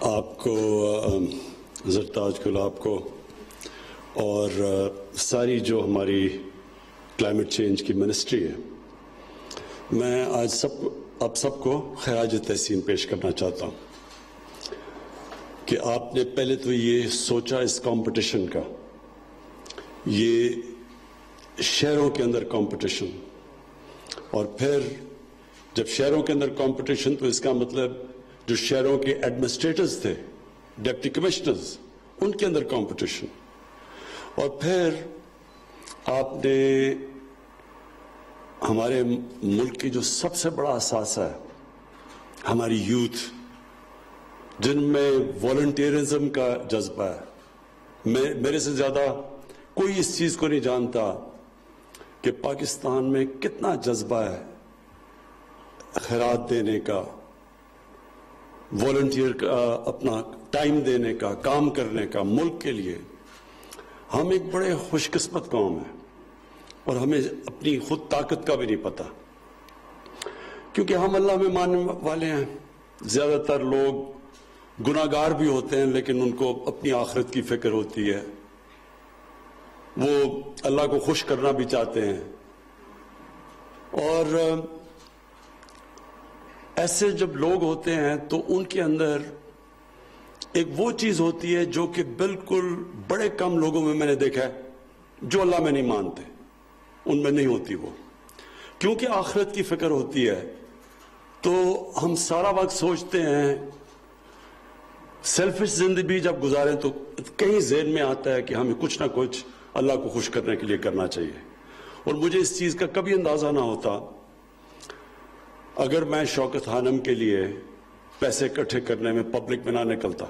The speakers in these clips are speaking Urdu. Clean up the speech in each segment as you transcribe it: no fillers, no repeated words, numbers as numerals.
آپ کو زرتاج گلاب کو اور ساری جو ہماری کلائمیٹ چینج کی منسٹری ہے، میں آج آپ سب کو خراج تحسین پیش کرنا چاہتا ہوں کہ آپ نے پہلے تو یہ سوچا اس کمپٹیشن کا، یہ شہروں کے اندر کمپٹیشن، اور پھر جب شہروں کے اندر کمپٹیشن تو اس کا مطلب جو شہروں کے ایڈمنسٹریٹرز تھے، ڈپٹی کمشنرز، ان کے اندر کمپٹیشن، اور پھر آپ نے ہمارے ملک کی جو سب سے بڑا اثاثہ ہے، ہماری یوتھ، جن میں والنٹیرزم کا جذبہ ہے، میرے سے زیادہ کوئی اس چیز کو نہیں جانتا کہ پاکستان میں کتنا جذبہ ہے خیرات دینے کا، والنٹیئر کا، اپنا ٹائم دینے کا، کام کرنے کا ملک کے لیے۔ ہم ایک بڑے خوش قسمت قوم ہیں اور ہمیں اپنی خود طاقت کا بھی نہیں پتہ، کیونکہ ہم اللہ میں ماننے والے ہیں۔ زیادہ تر لوگ گناہگار بھی ہوتے ہیں لیکن ان کو اپنی آخرت کی فکر ہوتی ہے، وہ اللہ کو خوش کرنا بھی چاہتے ہیں، اور ایسے جب لوگ ہوتے ہیں تو ان کے اندر ایک وہ چیز ہوتی ہے جو کہ بالکل بڑے کم لوگوں میں نے دیکھا ہے جو اللہ میں نہیں مانتے، ان میں نہیں ہوتی وہ، کیونکہ آخرت کی فکر ہوتی ہے۔ تو ہم سارا وقت سوچتے ہیں، سیلفش زندگی جب گزاریں تو کہیں ذہن میں آتا ہے کہ ہمیں کچھ نہ کچھ اللہ کو خوش کرنے کے لیے کرنا چاہیے، اور مجھے اس چیز کا کبھی اندازہ نہ ہوتا اگر میں شوکت خانم کے لیے پیسے اکٹھے کرنے میں پبلک میں نہ نکلتا۔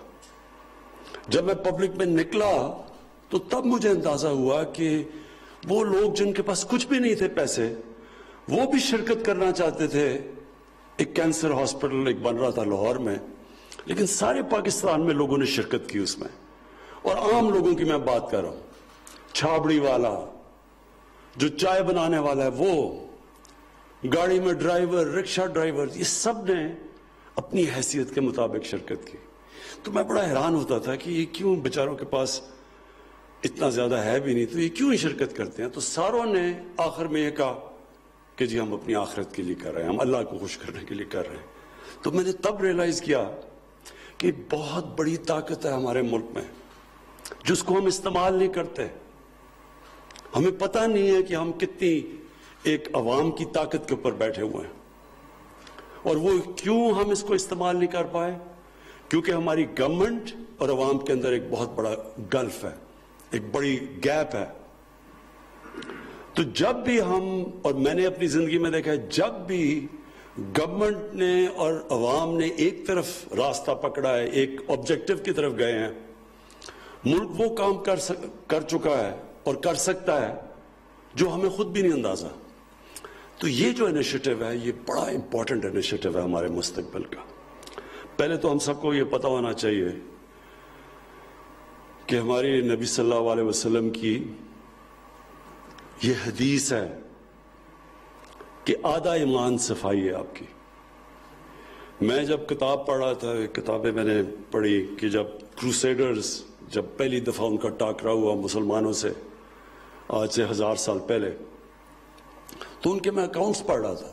جب میں پبلک میں نکلا تو تب مجھے اندازہ ہوا کہ وہ لوگ جن کے پاس کچھ بھی نہیں تھے پیسے، وہ بھی شرکت کرنا چاہتے تھے۔ ایک کینسر ہاسپٹل ایک بن رہا تھا لاہور میں، لیکن سارے پاکستان میں لوگوں نے شرکت کی اس میں، اور عام لوگوں کی میں بات کر رہا ہوں، چھابڑی والا، جو چائے بنانے والا ہے، وہ گاڑی میں ڈرائیور، رکشہ ڈرائیور، یہ سب نے اپنی حیثیت کے مطابق شرکت کی۔ تو میں بڑا حیران ہوتا تھا کہ یہ کیوں بیچاروں کے پاس اتنا زیادہ ہے بھی نہیں، تو یہ کیوں ہی شرکت کرتے ہیں؟ تو ساروں نے آخر میں یہ کہا کہ جی ہم اپنی آخرت کے لیے کر رہے ہیں، ہم اللہ کو خوش کرنے کے لیے کر رہے ہیں۔ تو میں نے تب ریئلائز کیا کہ بہت بڑی طاقت ہے ہمارے ملک میں جس کو ہم استعمال نہیں کرتے۔ ہمیں پتہ نہیں ہے کہ ہم کتنی ایک عوام کی طاقت کے اوپر بیٹھے ہوئے ہیں، اور وہ کیوں ہم اس کو استعمال نہیں کر پائے؟ کیونکہ ہماری گورنمنٹ اور عوام کے اندر ایک بہت بڑا گلف ہے، ایک بڑی گیپ ہے۔ تو جب بھی ہم، اور میں نے اپنی زندگی میں دیکھا ہے، جب بھی گورنمنٹ نے اور عوام نے ایک طرف راستہ پکڑا ہے، ایک آبجیکٹو کی طرف گئے ہیں، ملک وہ کام کر چکا ہے اور کر سکتا ہے جو ہمیں خود بھی نہیں اندازہ۔ تو یہ جو انیشیٹو ہے، یہ بڑا امپورٹنٹ انیشیٹو ہے ہمارے مستقبل کا۔ پہلے تو ہم سب کو یہ پتہ ہونا چاہیے کہ ہماری نبی صلی اللہ علیہ وسلم کی یہ حدیث ہے کہ آدھا ایمان صفائی ہے آپ کی۔ میں جب کتاب پڑھ رہا تھا، کتابیں میں نے پڑھی کہ جب کروسیڈرز، جب پہلی دفعہ ان کا ٹاکرا ہوا مسلمانوں سے آج سے 1000 سال پہلے، تو ان کے میں اکاؤنٹس پڑھ رہا تھا۔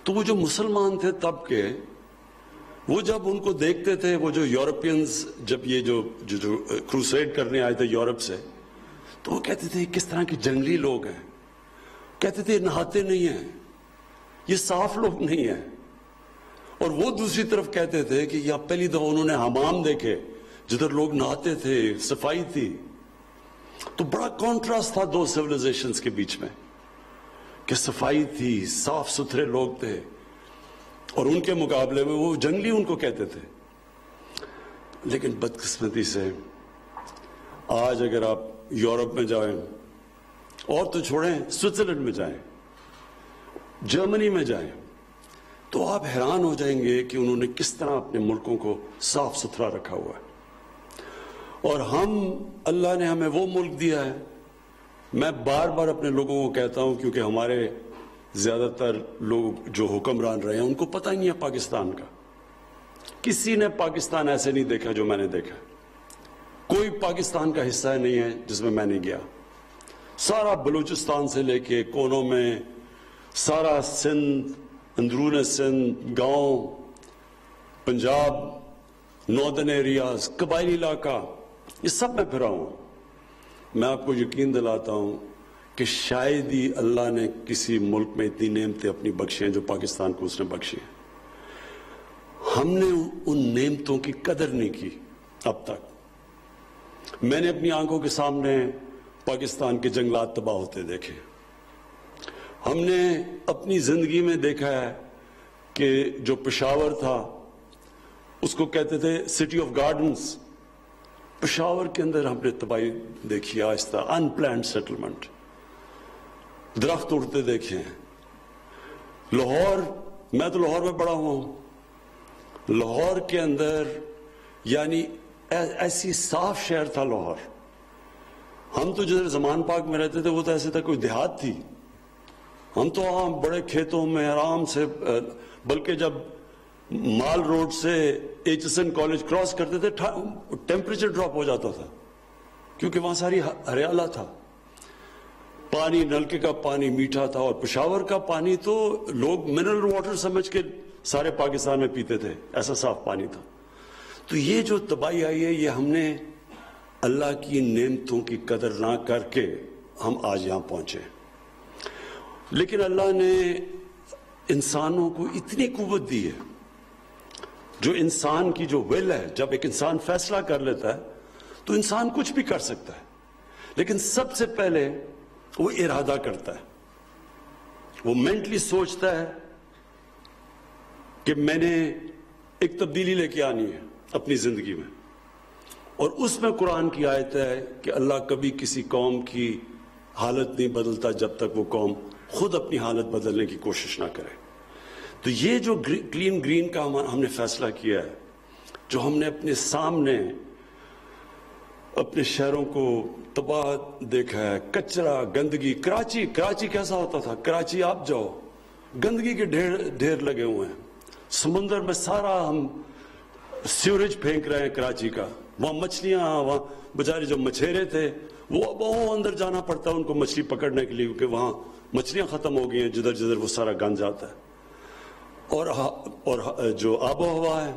تو وہ جو مسلمان تھے تب کے، وہ جب ان کو دیکھتے تھے، وہ جو یورپینز جب یہ جو کروسیڈ کرنے آئے تھے یورپ سے، تو وہ کہتے تھے کس طرح کے جنگلی لوگ ہیں، کہتے تھے نہاتے نہیں ہیں، یہ صاف لوگ نہیں ہیں۔ اور وہ دوسری طرف کہتے تھے کہ یہ پہلی دفعہ انہوں نے حمام دیکھے جدھر لوگ نہاتے تھے، صفائی تھی۔ تو بڑا کانٹراسٹ تھا دو سیویلائزیشنز کے بیچ میں، کہ صفائی تھی، صاف ستھرے لوگ تھے، اور ان کے مقابلے میں وہ جنگلی ان کو کہتے تھے۔ لیکن بدقسمتی سے آج اگر آپ یورپ میں جائیں، اور تو چھوڑیں سوئٹزرلینڈ میں جائیں، جرمنی میں جائیں، تو آپ حیران ہو جائیں گے کہ انہوں نے کس طرح اپنے ملکوں کو صاف ستھرا رکھا ہوا ہے۔ اور ہم، اللہ نے ہمیں وہ ملک دیا ہے، میں بار بار اپنے لوگوں کو کہتا ہوں، کیونکہ ہمارے زیادہ تر لوگ جو حکمران رہے ہیں ان کو پتہ نہیں ہے پاکستان کا، کسی نے پاکستان ایسے نہیں دیکھا جو میں نے دیکھا. کوئی پاکستان کا حصہ نہیں ہے جس میں میں نہیں گیا. سارا بلوچستان سے لے کے کونوں میں، سارا سندھ، اندرون سندھ، گاؤں، پنجاب، ناردرن ایریاز، قبائلی علاقہ، یہ سب میں پھرا ہوں. میں آپ کو یقین دلاتا ہوں کہ شاید ہی اللہ نے کسی ملک میں اتنی نعمتیں اپنی بخشی ہیں جو پاکستان کو اس نے بخشی ہیں. ہم نے ان نعمتوں کی قدر نہیں کی اب تک. میں نے اپنی آنکھوں کے سامنے پاکستان کے جنگلات تباہ ہوتے دیکھے. ہم نے اپنی زندگی میں دیکھا ہے کہ جو پشاور تھا اس کو کہتے تھے سٹی آف گارڈنز. پشاور کے اندر ہم نے تباہی دیکھی آہستہ، ان پلانڈ سیٹلمنٹ، درخت اڑتے دیکھے ہیں. لاہور، میں تو لاہور میں بڑا ہوا ہوں. لاہور کے اندر یعنی ایسی صاف شہر تھا لاہور. ہم تو جدھر زمان پاک میں رہتے تھے وہ تو ایسے تھا کوئی دیہات تھی. ہم تو عام بڑے کھیتوں میں آرام سے، بلکہ جب مال روڈ سے H S N college cross کرتے تھے ٹیمپریچر ڈراپ ہو جاتا تھا کیونکہ وہاں ساری ہریالا تھا. پانی نلکے کا پانی میٹھا تھا، اور پشاور کا پانی تو لوگ منرل واٹر سمجھ کے سارے پاکستان میں پیتے تھے، ایسا صاف پانی تھا. تو یہ جو تباہی آئی ہے یہ ہم نے اللہ کی نعمتوں کی قدر نہ کر کے ہم آج یہاں پہنچے. لیکن اللہ نے انسانوں کو اتنی قوت دی ہے، جو انسان کی جو ول ہے، جب ایک انسان فیصلہ کر لیتا ہے تو انسان کچھ بھی کر سکتا ہے. لیکن سب سے پہلے وہ ارادہ کرتا ہے، وہ مینٹلی سوچتا ہے کہ میں نے ایک تبدیلی لے کے آنی ہے اپنی زندگی میں. اور اس میں قرآن کی آیت ہے کہ اللہ کبھی کسی قوم کی حالت نہیں بدلتا جب تک وہ قوم خود اپنی حالت بدلنے کی کوشش نہ کرے. تو یہ جو کلین گرین کا ہم نے فیصلہ کیا ہے، جو ہم نے اپنے سامنے اپنے شہروں کو تباہ دیکھا ہے، کچرا، گندگی. کراچی کیسا ہوتا تھا؟ کراچی آپ جاؤ، گندگی کے ڈھیر لگے ہوئے ہیں. سمندر میں سارا ہم سیوریج پھینک رہے ہیں کراچی کا. وہاں مچھلیاں، وہاں بیچارے جو مچھیرے تھے وہ بہت اندر جانا پڑتا ہے ان کو مچھلی پکڑنے کے لیے، کیونکہ وہاں مچھلیاں ختم ہو گئی ہیں جدھر جدھر وہ سارا گند جاتا ہے. اور جو آب و ہوا ہے،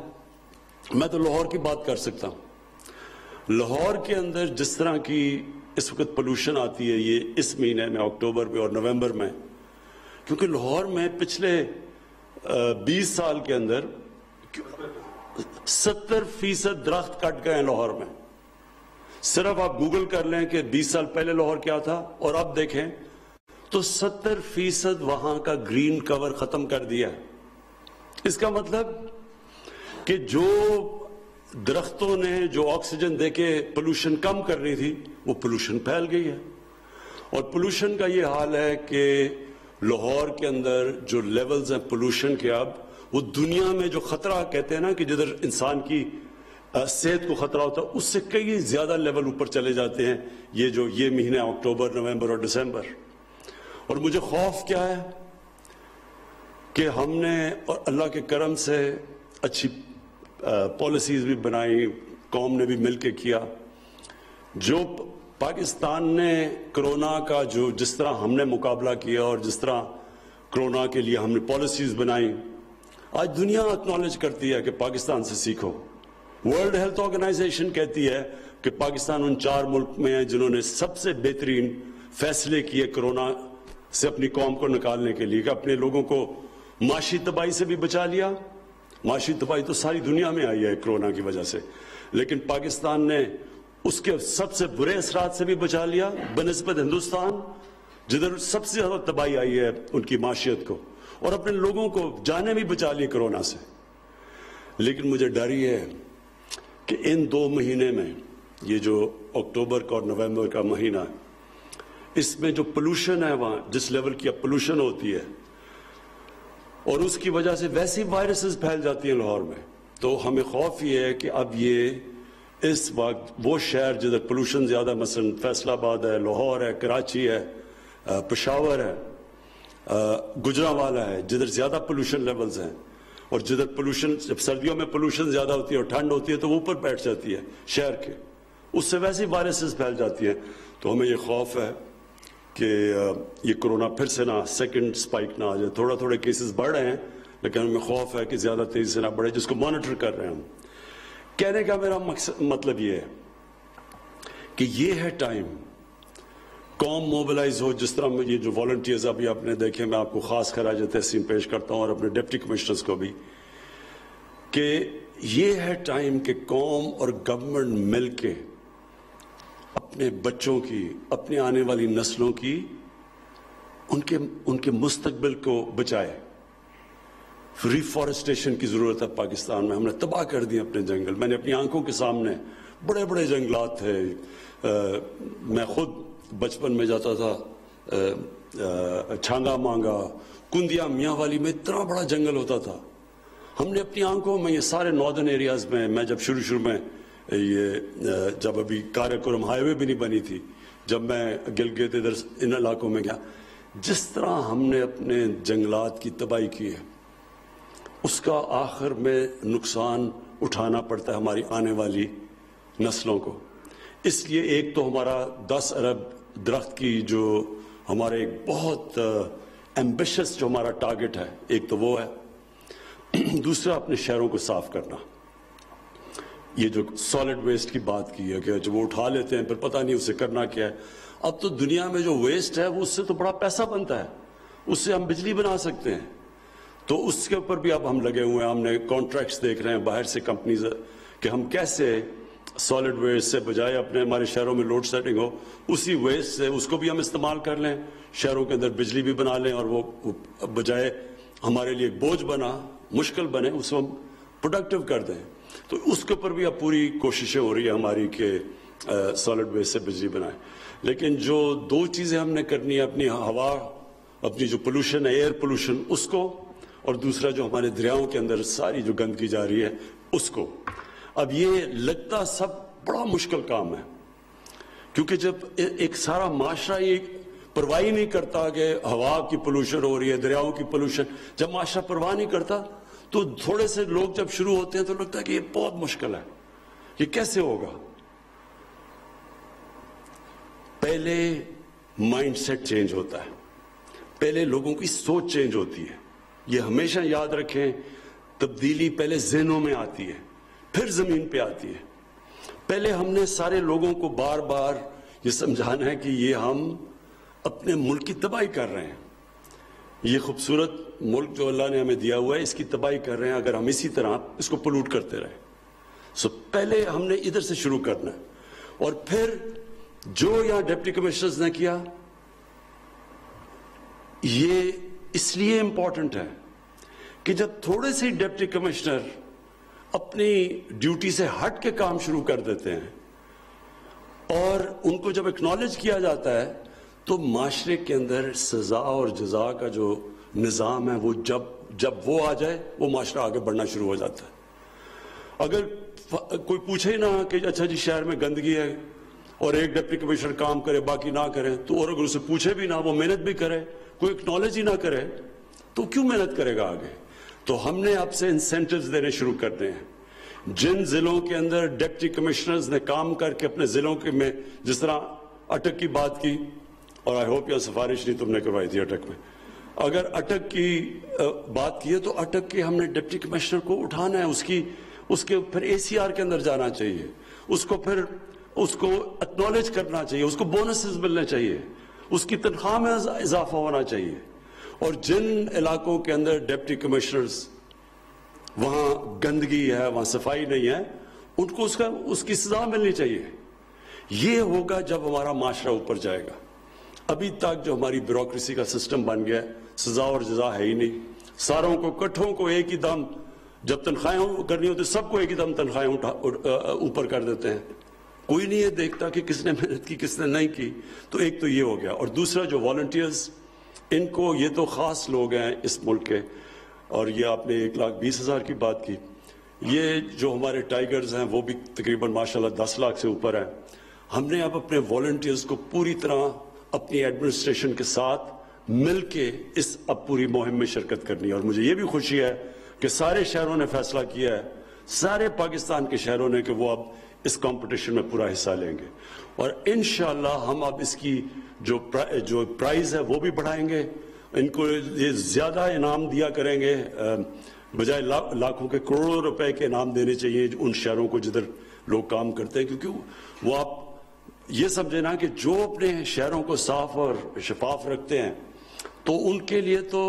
میں تو لاہور کی بات کر سکتا ہوں. لاہور کے اندر جس طرح کی اس وقت پولوشن آتی ہے، یہ اس مہینے میں اکتوبر میں اور نومبر میں، کیونکہ لاہور میں پچھلے 20 سال کے اندر 70% درخت کٹ گئے ہیں لاہور میں. صرف آپ گوگل کر لیں کہ 20 سال پہلے لاہور کیا تھا اور اب دیکھیں تو 70% وہاں کا گرین کور ختم کر دیا ہے. اس کا مطلب کہ جو درختوں نے جو آکسیجن دے کے پولوشن کم کر رہی تھی وہ پولوشن پھیل گئی ہے. اور پولوشن کا یہ حال ہے کہ لاہور کے اندر جو لیولز ہیں پولوشن کے، اب وہ دنیا میں جو خطرہ کہتے ہیں نا کہ جدھر انسان کی صحت کو خطرہ ہوتا ہے، اس سے کئی زیادہ لیول اوپر چلے جاتے ہیں یہ مہینے اکتوبر، نومبر اور دسمبر. اور مجھے خوف کیا ہے کہ ہم نے اور اللہ کے کرم سے اچھی پالیسیز بھی بنائی، قوم نے بھی مل کے کیا. جو پاکستان نے کرونا کا جس طرح ہم نے مقابلہ کیا اور جس طرح کرونا کے لیے ہم نے پالیسیز بنائی، آج دنیا اکنالج کرتی ہے کہ پاکستان سے سیکھو. ورلڈ ہیلتھ آرگنائزیشن کہتی ہے کہ پاکستان ان 4 ملک میں ہے جنہوں نے سب سے بہترین فیصلے کیے کرونا سے اپنی قوم کو نکالنے کے لیے، کہ اپنے لوگوں کو معاشی تباہی سے بھی بچا لیا. معاشی تباہی تو ساری دنیا میں آئی ہے کرونا کی وجہ سے، لیکن پاکستان نے اس کے سب سے برے اثرات سے بھی بچا لیا بنسبت ہندوستان، جدھر سب سے زیادہ تباہی آئی ہے ان کی معاشیت کو، اور اپنے لوگوں کو جانیں بھی بچا لی کرونا سے. لیکن مجھے ڈر یہ ہے کہ ان 2 مہینے میں، یہ جو اکتوبر کا اور نومبر کا مہینہ ہے، اس میں جو پولوشن ہے، وہاں جس لیول کی اب پولوشن ہوتی ہے اور اس کی وجہ سے ویسی وائرسز پھیل جاتی ہیں لاہور میں، تو ہمیں خوف یہ ہے کہ اب یہ اس وقت وہ شہر جدھر پولوشن زیادہ، مثلا فیصل آباد ہے، لاہور ہے، کراچی ہے، پشاور ہے، گجرانوالہ ہے، جدھر زیادہ پولوشن لیولز ہیں، اور جدھر پولوشن، جب سردیوں میں پولوشن زیادہ ہوتی ہے اور ٹھنڈ ہوتی ہے تو وہ اوپر بیٹھ جاتی ہے شہر کے، اس سے ویسے وائرسز پھیل جاتی ہیں. تو ہمیں یہ خوف ہے کہ یہ کرونا پھر سے نہ سیکنڈ سپائک نہ آ جائے. تھوڑے کیسز بڑھ رہے ہیں لیکن ہمیں خوف ہے کہ زیادہ تیزی سے نہ بڑھے، جس کو مانیٹر کر رہے ہیں ہم. کہنے کا میرا مطلب یہ ہے کہ یہ ہے ٹائم، قوم موبلائز ہو. جس طرح یہ جو والنٹیئرز ابھی آپ نے دیکھے، میں آپ کو خاص خراج تحسین پیش کرتا ہوں اور اپنے ڈپٹی کمشنرز کو بھی، کہ یہ ہے ٹائم کہ قوم اور گورنمنٹ مل کے اپنے بچوں کی، اپنے آنے والی نسلوں کی، ان کے مستقبل کو بچائے. ریفارسٹیشن کی ضرورت ہے پاکستان میں. ہم نے تباہ کر دیے اپنے جنگل. میں نے اپنی آنکھوں کے سامنے بڑے بڑے جنگلات تھے. میں خود بچپن میں جاتا تھا چھانگا مانگا، کندیا میاں والی میں اتنا بڑا جنگل ہوتا تھا. ہم نے اپنی آنکھوں میں یہ سارے ناردرن ایریاز میں جب شروع میں یہ جب ابھی کارکورم ہائی وے بھی نہیں بنی تھی، جب میں گلگت ادھر ان علاقوں میں گیا، جس طرح ہم نے اپنے جنگلات کی تباہی کی ہے، اس کا آخر میں نقصان اٹھانا پڑتا ہے ہماری آنے والی نسلوں کو. اس لیے ایک تو ہمارا 10 ارب درخت کی جو ہمارے ایک بہت ایمبیشس جو ہمارا ٹارگٹ ہے، ایک تو وہ ہے. دوسرا اپنے شہروں کو صاف کرنا. یہ جو سالڈ ویسٹ کی بات کی ہے کہ جب وہ اٹھا لیتے ہیں پھر پتہ نہیں اسے کرنا کیا ہے. اب تو دنیا میں جو ویسٹ ہے وہ اس سے تو بڑا پیسہ بنتا ہے، اس سے ہم بجلی بنا سکتے ہیں. تو اس کے اوپر بھی اب ہم لگے ہوئے ہیں. ہم نے کانٹریکٹس دیکھ رہے ہیں باہر سے کمپنیز کہ ہم کیسے سالڈ ویسٹ سے بجائے ہمارے شہروں میں لوڈ سیٹنگ ہو، اسی ویسٹ سے اس کو بھی ہم استعمال کر لیں، شہروں کے اندر بجلی بھی بنا لیں، اور وہ بجائے ہمارے لیے بوجھ بنا، مشکل بنے، اس کو ہم پروڈکٹیو کر دیں. تو اس کے اوپر بھی اب پوری کوششیں ہو رہی ہے ہماری کہ سالڈ ویسٹ سے بجلی بنائیں. لیکن جو 2 چیزیں ہم نے کرنی ہے، اپنی ہوا، اپنی جو پولوشن ہے ایئر پولوشن، اس کو، اور دوسرا جو ہمارے دریاؤں کے اندر ساری جو گندگی جا رہی ہے اس کو. اب یہ لگتا سب بڑا مشکل کام ہے، کیونکہ جب ایک سارا معاشرہ یہ پرواہ نہیں کرتا کہ ہوا کی پولوشن ہو رہی ہے، دریاؤں کی پولوشن، جب معاشرہ پرواہ نہیں کرتا تو تھوڑے سے لوگ جب شروع ہوتے ہیں تو لگتا ہے کہ یہ بہت مشکل ہے، یہ کیسے ہوگا. پہلے مائنڈ سیٹ چینج ہوتا ہے، پہلے لوگوں کی سوچ چینج ہوتی ہے. یہ ہمیشہ یاد رکھیں، تبدیلی پہلے ذہنوں میں آتی ہے، پھر زمین پہ آتی ہے. پہلے ہم نے سارے لوگوں کو بار بار یہ سمجھانا ہے کہ یہ ہم اپنے ملک کی تباہی کر رہے ہیں. یہ خوبصورت ملک جو اللہ نے ہمیں دیا ہوا ہے، اس کی تباہی کر رہے ہیں اگر ہم اسی طرح اس کو پولوٹ کرتے رہیں. پہلے ہم نے ادھر سے شروع کرنا ہے. اور پھر جو یہاں ڈپٹی کمشنرز نے کیا، یہ اس لیے امپورٹنٹ ہے کہ جب تھوڑے سے ڈپٹی کمشنر اپنی ڈیوٹی سے ہٹ کے کام شروع کر دیتے ہیں اور ان کو جب اکنالج کیا جاتا ہے، تو معاشرے کے اندر سزا اور جزا کا جو نظام ہے وہ جب وہ آ جائے، وہ معاشرہ آگے بڑھنا شروع ہو جاتا ہے. اگر کوئی پوچھے ہی نہ کہ اچھا جی شہر میں گندگی ہے اور ایک ڈپٹی کمشنر کام کرے باقی نہ کرے، تو اور اگر اسے پوچھے بھی نہ، وہ محنت بھی کرے، کوئی اکنالج ہی نہ کرے، تو کیوں محنت کرے گا آگے. تو ہم نے اب سے انسینٹیوز دینے شروع کرنے ہیں. جن ضلعوں کے اندر ڈپٹی کمشنرز نے کام کر کے اپنے ضلعوں کے میں، جس طرح اٹک کی بات کی، اور آئی ہوپ یہ سفارش نہیں تم نے کروائی تھی اٹک میں، اگر اٹک کی بات کی ہے تو اٹک کے ہم نے ڈپٹی کمشنر کو اٹھانا ہے، اس کے پھر اے سی آر کے اندر جانا چاہیے، اس کو اکنالج کرنا چاہیے، اس کو بونسز ملنے چاہیے، اس کی تنخواہ میں اضافہ ہونا چاہیے. اور جن علاقوں کے اندر ڈپٹی کمشنرز وہاں گندگی ہے، وہاں صفائی نہیں ہے، ان کو اس کی سزا ملنی چاہیے. یہ ہوگا جب ہمارا معاشرہ اوپر جائے گا. ابھی تک جو ہماری بیوروکریسی کا سسٹم بن گیا ہے، سزا اور جزا ہے ہی نہیں. ساروں کو کٹھوں کو ایک ہی دم، جب تنخواہیں کرنی ہوتی سب کو ایک ہی دم تنخواہیں اوپر کر دیتے ہیں. کوئی نہیں یہ دیکھتا کہ کس نے محنت کی کس نے نہیں کی. تو ایک تو یہ ہو گیا. اور دوسرا جو والنٹیئرز، ان کو، یہ تو خاص لوگ ہیں اس ملک کے، اور یہ آپ نے 1,20,000 کی بات کی. یہ جو ہمارے ٹائیگرز ہیں وہ بھی تقریباً ماشاءاللہ 10 لاکھ سے اوپر ہیں. ہم نے اب اپنے والنٹیئرز کو پوری طرح اپنی ایڈمنسٹریشن کے ساتھ مل کے اب پوری مہم میں شرکت کرنی ہے. اور مجھے یہ بھی خوشی ہے کہ سارے شہروں نے فیصلہ کیا ہے, سارے پاکستان کے شہروں نے, کہ وہ اب اس کمپٹیشن میں پورا حصہ لیں گے, اور انشاءاللہ ہم اب اس کی جو پرائز ہے وہ بھی بڑھائیں گے, ان کو یہ زیادہ انعام دیا کریں گے, بجائے لاکھوں کے کروڑوں روپے کے انعام دینے چاہیے ان شہروں کو جدھر لوگ کام کرتے ہیں, کیونکہ وہ آپ یہ سمجھے نا کہ جو اپنے شہروں کو صاف اور شفاف رکھتے ہیں تو ان کے لیے تو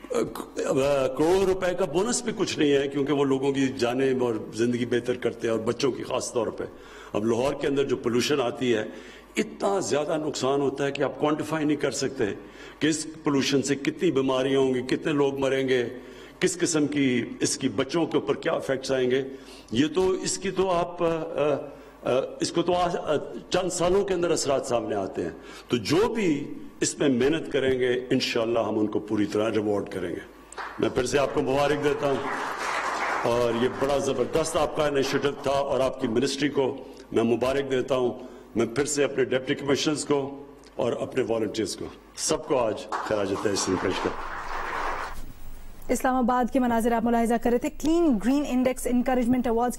کروڑوں روپے کا بونس بھی کچھ نہیں ہے, کیونکہ وہ لوگوں کی جانیں اور زندگی بہتر کرتے ہیں, اور بچوں کی خاص طور پہ. اب لاہور کے اندر جو پولوشن آتی ہے, اتنا زیادہ نقصان ہوتا ہے کہ آپ کوانٹیفائی نہیں کر سکتے کہ اس پولوشن سے کتنی بیماریاں ہوں گی, کتنے لوگ مریں گے, کس قسم کی اس کی بچوں کے اوپر کیا افیکٹس آئیں گے. یہ تو اس کی تو آپ اس کو تو چند سالوں کے اندر اثرات سامنے آتے ہیں. تو جو بھی اس میں محنت کریں گے انشاءاللہ ہم ان کو پوری طرح ریوارڈ کریں گے. میں پھر سے آپ کو مبارک دیتا ہوں, اور یہ بڑا زبردست آپ کا انیشیٹو تھا, اور آپ کی منسٹری کو میں مبارک دیتا ہوں. میں پھر سے اپنے ڈپٹی کمشنرز کو اور اپنے والنٹیئرز کو سب کو آج خراج تحسین پیش کرتا ہوں. اسلام آباد کے مناظر آپ ملاحظہ کر رہے تھے. Clean green index encouragement awards